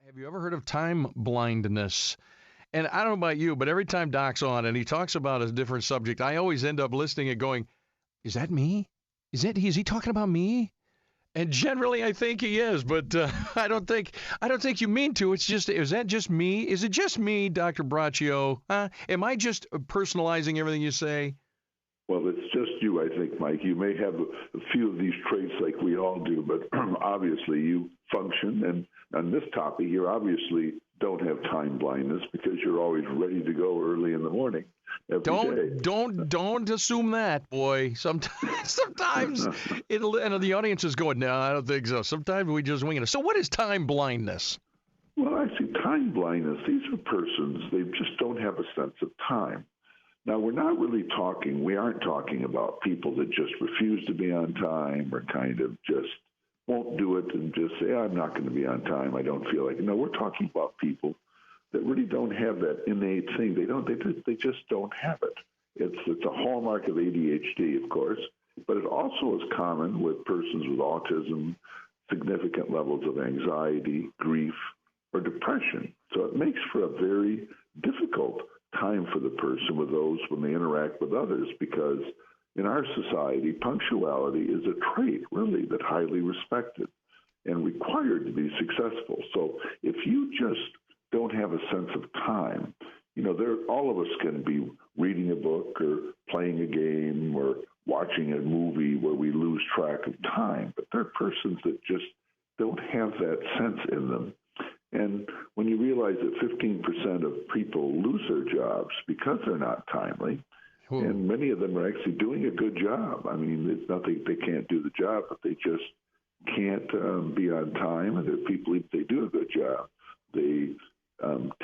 Have you ever heard of time blindness? And I don't know about you, but every time Doc's on and he talks about a different subject, I always end up listening and going, "Is that me? Is he talking about me?" And generally, I think he is, but I don't think you mean to. It's just, is that just me? Is it just me, Dr. Braccio? Am I just personalizing everything you say? Well, it's just you, I think, Mike. You may have a few of these traits like we all do, but obviously you function. And on this topic, you obviously don't have time blindness because you're always ready to go early in the morning every day. Don't assume that, boy. Sometimes it'll, and the audience is going, "No, I don't think so." Sometimes we just wing it. So what is time blindness? Well, I see time blindness. These are persons, they just don't have a sense of time. Now, we aren't talking about people that just refuse to be on time or kind of just won't do it and just say, "I'm not going to be on time. I don't feel like it." No, we're talking about people that really don't have that innate thing. They just don't have it. It's a hallmark of ADHD, of course, but it also is common with persons with autism, significant levels of anxiety, grief, or depression. So it makes for a very difficult time for the person with those when they interact with others, because in our society, punctuality is a trait, really, that highly respected and required to be successful. So if you just don't have a sense of time, all of us can be reading a book or playing a game or watching a movie where we lose track of time, but there are persons that just don't have that sense in them. And when you realize that 15% of people lose their jobs because they're not timely, and many of them are actually doing a good job. I mean, it's not that they can't do the job, but they just can't be on time. And there are people, if they do a good job, they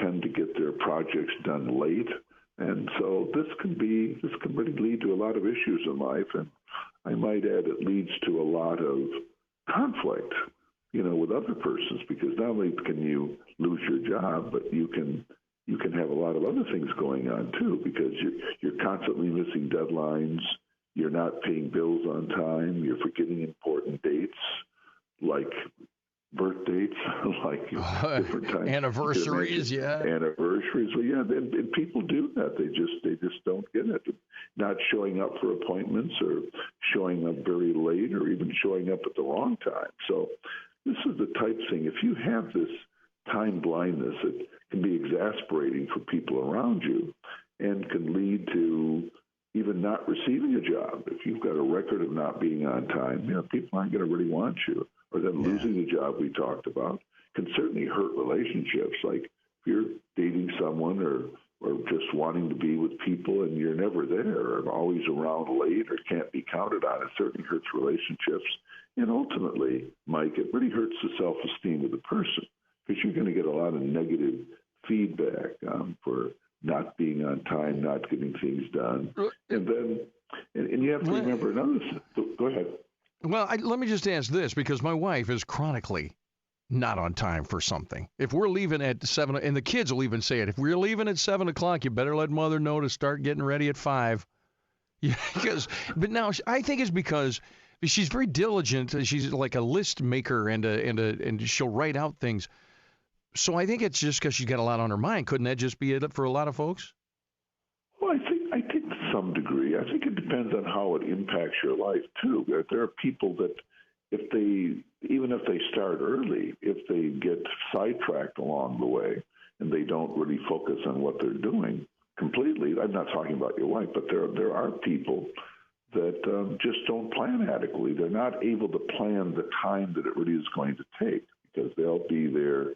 tend to get their projects done late. And so this can really lead to a lot of issues in life. And I might add, it leads to a lot of conflict, with other persons, because not only can you lose your job, but you can have a lot of other things going on too, because you're constantly missing deadlines, you're not paying bills on time, you're forgetting important dates like birth dates, like different times, anniversaries, anniversaries. Well, yeah, and people do that. They just don't get it. Not showing up for appointments, or showing up very late, or even showing up at the wrong time. So this is the type thing. If you have this time blindness, it can be exasperating for people around you and can lead to even not receiving a job. If you've got a record of not being on time, people aren't going to really want you. Or then losing the job we talked about can certainly hurt relationships. Like if you're dating someone or just wanting to be with people and you're never there, or always around late, or can't be counted on, it certainly hurts relationships. And ultimately, Mike, it really hurts the self-esteem of the person, because you're going to get a lot of negative feedback for not being on time, not getting things done. And then, and you have to remember another thing. Go ahead. Well, let me just ask this, because my wife is chronically not on time for something. If we're leaving at 7, and the kids will even say it, if we're leaving at 7 o'clock, you better let mother know to start getting ready at 5. Yeah, but now I think it's because she's very diligent. She's like a list maker, and she'll write out things. So I think it's just because she's got a lot on her mind. Couldn't that just be it for a lot of folks? Well, I think to some degree. I think it depends on how it impacts your life too. There are people that even if they start early, if they get sidetracked along the way and they don't really focus on what they're doing completely. I'm not talking about your wife, but there are people that just don't plan adequately. They're not able to plan the time that it really is going to take, because they'll be there.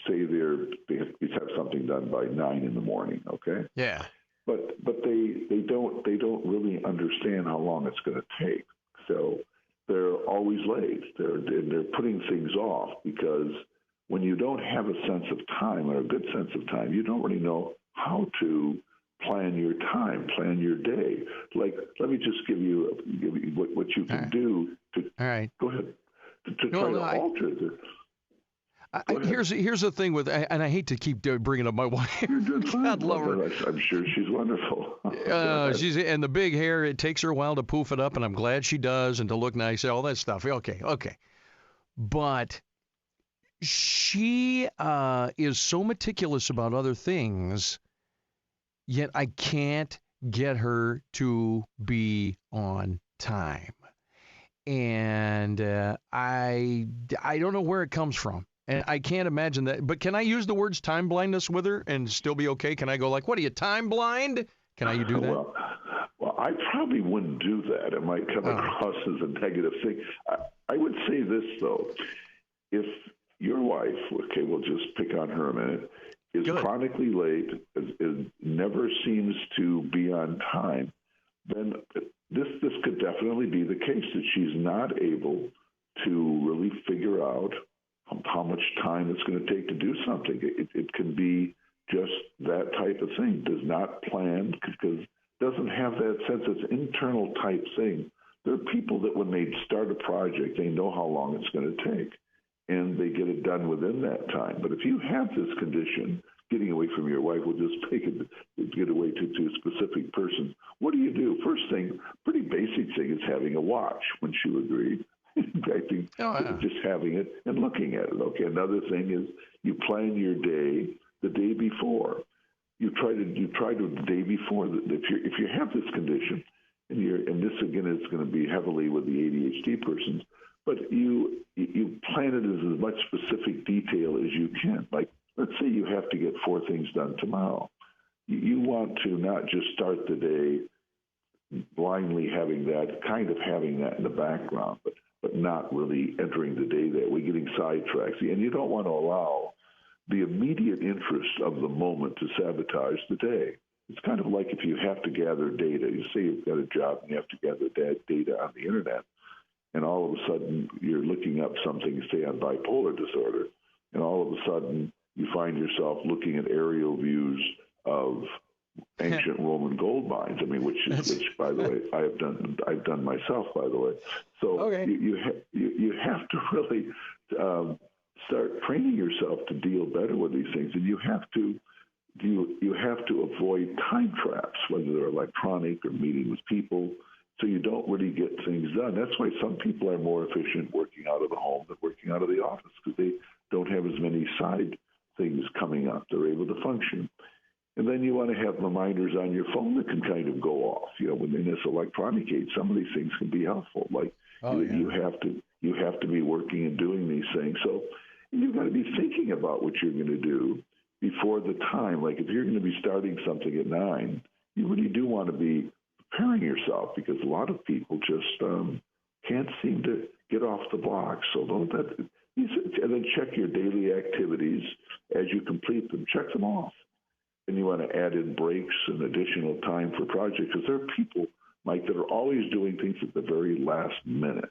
Say they have something done by 9 in the morning. Okay. Yeah. But they don't really understand how long it's going to take. So they're always late. They're putting things off, because when you don't have a sense of time, or a good sense of time, you don't really know how to plan your time, plan your day. Like, let me just give you what you can do to. All right. Go ahead. To try to alter it. Here's the thing with, and I hate to keep bringing up my wife. You're doing fine. God love her. I'm sure she's wonderful. And the big hair, it takes her a while to poof it up, and I'm glad she does, and to look nice, all that stuff. Okay. But She is so meticulous about other things, yet I can't get her to be on time. And I don't know where it comes from. And I can't imagine that. But can I use the words time blindness with her and still be okay? Can I go like, what are you, time blind? Can I do that? Well, I probably wouldn't do that. It might come across as a negative thing. I would say this, though. If your wife, okay, we'll just pick on her a minute, is chronically late, never seems to be on time, then this could definitely be the case, that she's not able to really figure out how much time it's going to take to do something. It can be just that type of thing. Does not plan, because doesn't have that sense. It's internal type thing. There are people that when they start a project, they know how long it's going to take, and they get it done within that time. But if you have this condition, getting away from your wife, we'll just make it get away to specific persons. What do you do? First thing, pretty basic thing, is having a watch. Wouldn't you agree? I think just having it and looking at it. Okay. Another thing is you plan your day the day before. You try to the day before. If you have this condition, and this again is going to be heavily with the ADHD persons, but you plan it as much specific detail as you can. Like, let's say you have to get 4 things done tomorrow. You want to not just start the day blindly having that in the background, but not really entering the day that way, getting sidetracked. And you don't want to allow the immediate interest of the moment to sabotage the day. It's kind of like if you have to gather data. You say you've got a job and you have to gather that data on the internet, and all of a sudden you're looking up something, say on bipolar disorder, and all of a sudden you find yourself looking at aerial views of ancient Roman gold mines. I mean, which by the way, I've done myself, by the way. So you have to really start training yourself to deal better with these things, and you have to avoid time traps, whether they're electronic or meeting with people, so you don't really get things done. That's why some people are more efficient working out of the home than working out of the office, because they don't have as many side things coming up. They're able to function. And then you want to have reminders on your phone that can kind of go off. When in this electronic age, some of these things can be helpful. Like you have to be working and doing these things. So you've got to be thinking about what you're going to do before the time. Like if you're going to be starting something at 9, you really do want to be preparing yourself, because a lot of people just can't seem to get off the block. So and then check your daily activities as you complete them. Check them off. And you want to add in breaks and additional time for projects, because there are people, Mike, that are always doing things at the very last minute.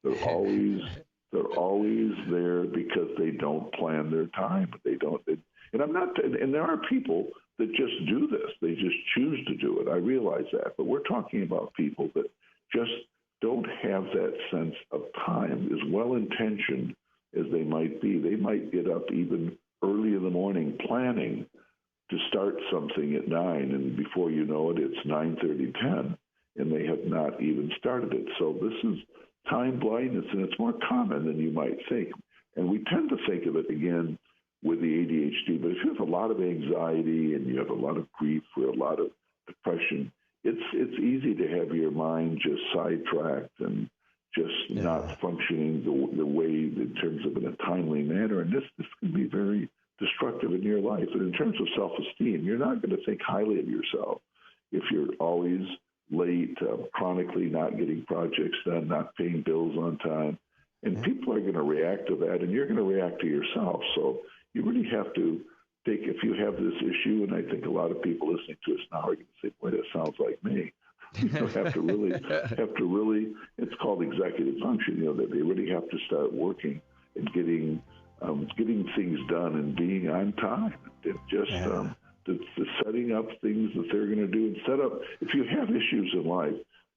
They're always there because they don't plan their time. And there are people that just do this. They just choose to do it. I realize that. But we're talking about people that just don't have that sense of time, as well-intentioned as they might be. They might get up even early in the morning planning to start something at 9, and before you know it, it's 9:30, 10, and they have not even started it. So this is time blindness, and it's more common than you might think. And we tend to think of it, again, with the ADHD, but if you have a lot of anxiety and you have a lot of grief or a lot of depression, it's easy to have your mind just sidetracked and just not functioning the way in terms of in a timely manner. And this can be very destructive in your life. And in terms of self-esteem, you're not going to think highly of yourself if you're always late, chronically not getting projects done, not paying bills on time. And people are going to react to that, and you're going to react to yourself. So you really have to if you have this issue, and I think a lot of people listening to us now are going to say, boy, that sounds like me. You have to really, it's called executive function, that they really have to start working and getting things done and being on time, and just the setting up things that they're going to do, and set up. If you have issues in life,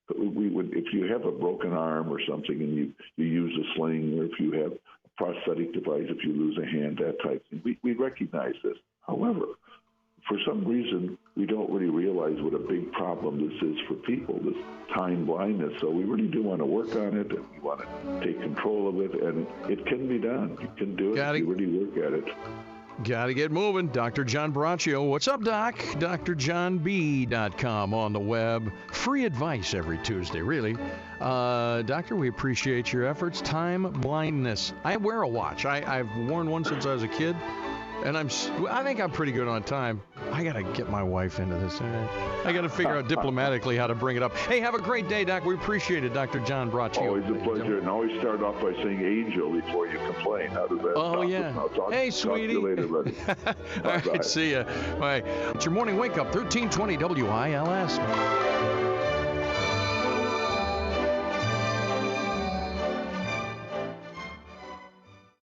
if you have a broken arm or something and you use a sling, or if you have a prosthetic device, if you lose a hand, that type of thing, we recognize this. However, for some reason, we don't really realize what a big problem this is for people, this time blindness. So we really do want to work on it, and we want to take control of it, and it can be done. You can do it if you really work at it. Got to get moving. Dr. John Braccio. What's up, Doc? drjohnb.com on the web. Free advice every Tuesday, really. Doctor, we appreciate your efforts. Time blindness. I wear a watch. I've worn one since I was a kid, and I think I'm pretty good on time. I got to get my wife into this. I got to figure out diplomatically how to bring it up. Hey, have a great day, Doc. We appreciate it, Dr. John Braccio. Always a pleasure. And always start off by saying angel before you complain. How does that Oh, sound? yeah. Hey, sweetie. Talk to you later, buddy. All right, see ya. All right. It's your morning wake up, 1320 WILS.